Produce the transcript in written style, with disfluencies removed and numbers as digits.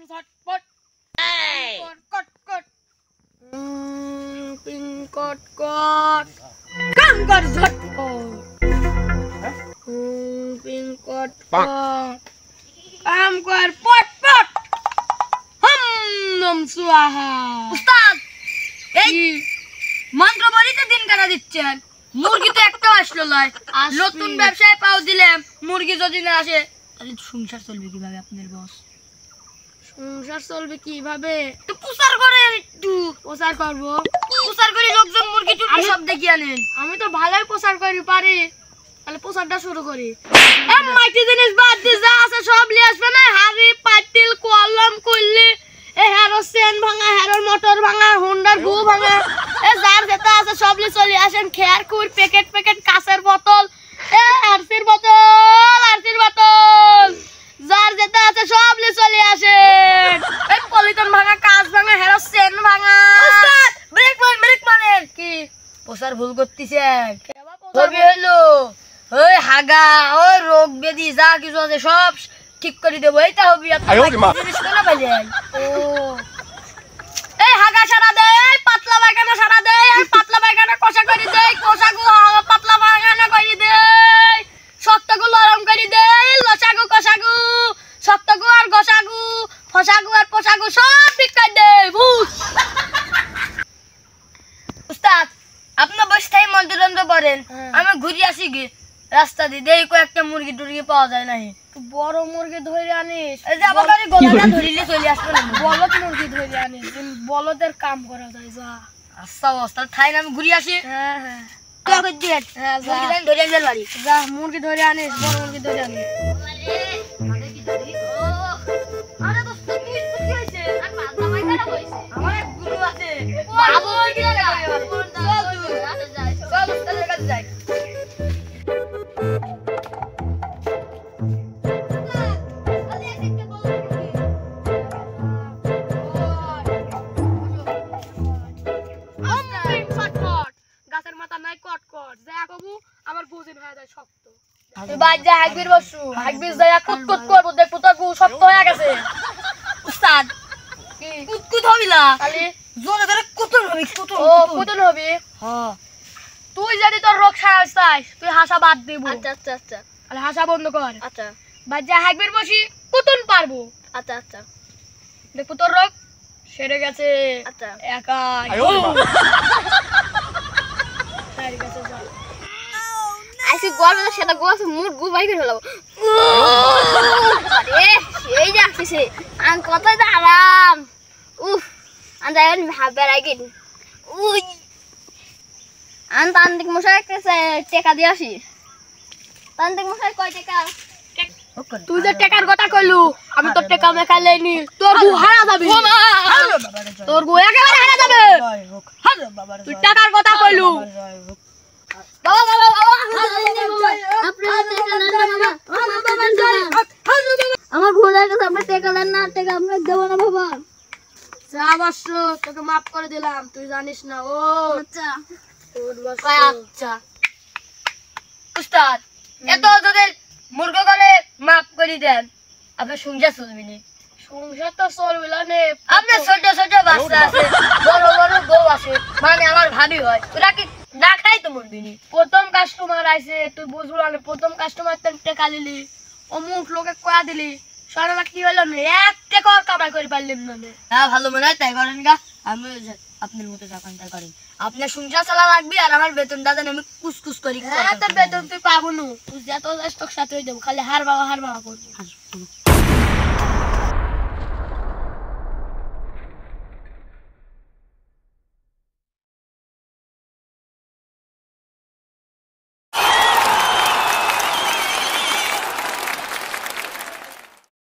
झटपट cut cut ping cut cut काम कर झटपट पिंग कट कट काम कर पट पट हम नम स्वाहा उस्ताद এই মন্ত্র বলিতে দিন কাটা দিচ্ছেন মুরগি তো একটা আসলো নয় নতুন ব্যবসায় পাও দিলাম মুরগি যদি না আসে তাহলে সংসার চলবে কিভাবে আপনাদের বস সংসার চলবে কিভাবে তো প্রচার করেন একটু প্রচার করব প্রচার করি লোকজন মুরগি চুরি সব দেখিয়ে আনেন আমি তো ভালোই প্রচার করি পারি তাহলে প্রচারটা শুরু করি এই মাটি জিনিস বাদ দিয়ে যা আছে সব নিয়ে আসবে না হাড়ি পাতিল কলম কইলি এ হেরো সেন ভাঙা হেরোর মোটর ভাঙা হোন্ডার গু ভাঙা এ যার যেটা আছে সব নিয়ে চলে আসেন খেয়ার কুর প্যাকেট প্যাকেট কাঁচের বোতল এ আরসির বোতল যার যেটা আছে সব নিয়ে চলে আসেন এই পলিথিন ভাঙা কাঁচ ভাঙা হেরো সেন ভাঙা উস্তাদ ব্রেক মারেন কি প্রচার ভুল করতেছেন তবে হলো ওই হাগা ওই রোগ ব্যাধি যা কিছু আছে সব ঠিক করে দেবো এইটা হবে জিনিস কোনা পাইলেন ও এই হাগা সারা দে পাতলা পায়খানা সারা দে আর পাতলা পায়খানা কষা করে দে কষাগু পাতলা পায়খানা করে দে শক্তগু নরম করে দে লসাগু কষাগু শক্তগু আর গসাগু ফসাগু আর পোষাগু সব ঠিক করে দে বুঝ উস্তাদ আপনি বসে থেকে মন্ত্রতন্ত্র করেন আমি ঘুরে আসি গে রাস্তা দিয়ে দেই কয়েকটা মুরগি টুরগি পাওয়া যায় নাই বড় মুরগি ধরে আনিস এই যে আবার গলাটা ধরিলে চলে আসবে না বলদ মুরগি ধরে আনিস বলদের কাম করা যায় যা আচ্ছা অবস্থা খাই না আমি ঘুরে আসি হ্যাঁ হ্যাঁ মুরগি ধরে আনিস বড় মুরগি ধরে আনিস আমার এক গুরু আছে যাই গাছের মাথা নাই কট কট যা কবু আমার বুঝিন হয়ে যায় শক্ত তুই বাদ যা হাইবির বসু হাইবির যায় কুতকুত করব দেখো তো শক্ত হয়ে গেছে উস্তাদ কি কুতকুত হবি না খালি জোরে ধরে কুতুন হবি কুতুন হবি হ্যাঁ তুই যদি তোর রোগ সারাস চাস তুই হাসা বাদ দিব আচ্ছা আচ্ছা আচ্ছা তাহলে হাসা বন্ধ কর আচ্ছা বাদ যা হাইবির বসি কুতুন পারবো আচ্ছা আচ্ছা দেখো তোর রোগ সেরে গেছে আচ্ছা একাই আইসি গল্প সেটা গোছ মুড গু বাই করে হলো আরে এই যে আসছে আন কত আরাম উফ আন যাইন ভাবের আগে উই আন তান্ত্রিক মশাই টাকা দিয়ে আসি তান্ত্রিক মশাই কয় টাকা তুই যে টাকার কথা কইলু আমি তোর টাকা মেখা লইনি তোর গু হারা যাবে তোর গু একেবারে হারা যাবে তুই টাকার কথা কইলু বাবা বাবা আমার ভুল হয়ে গেছে আমরা টাকা দেন না টাকা আমরা দেব না বাবা যা অবশ্য তোকে মাফ করে দিলাম তুই জানিস না ও আচ্ছা আচ্ছা উস্তাদ এত তোদের মুরগি করে মাফ করে দেন আপনার সংসার চলবে না সংসার তো চলবে না আপনার ছোট ছোট বাচ্চা আছে বড় বড় বউ আছে মানে আমার ভাবি হয় তোরা কি না খাই তো মরবি নি প্রথম কাস্টমার আইছে তুই বুঝবো না প্রথম কাস্টমার তো টাকা নিলি অমুক লোকে কয়া দিলি সারা কি হলো না এক টাকা কামাই করে পারলাম না হ্যাঁ ভালো মনে হয় তাই করেন গা আমি আপনার মতো যখন তাই করেন আপনার সংসার চালা লাগবে আর আমার বেতনটা দেন আমি কুসকুস করি হ্যাঁ তোর বেতন তুই পাবো না তুই যত তোর সাথে দেবো খালি হার বাবা করবি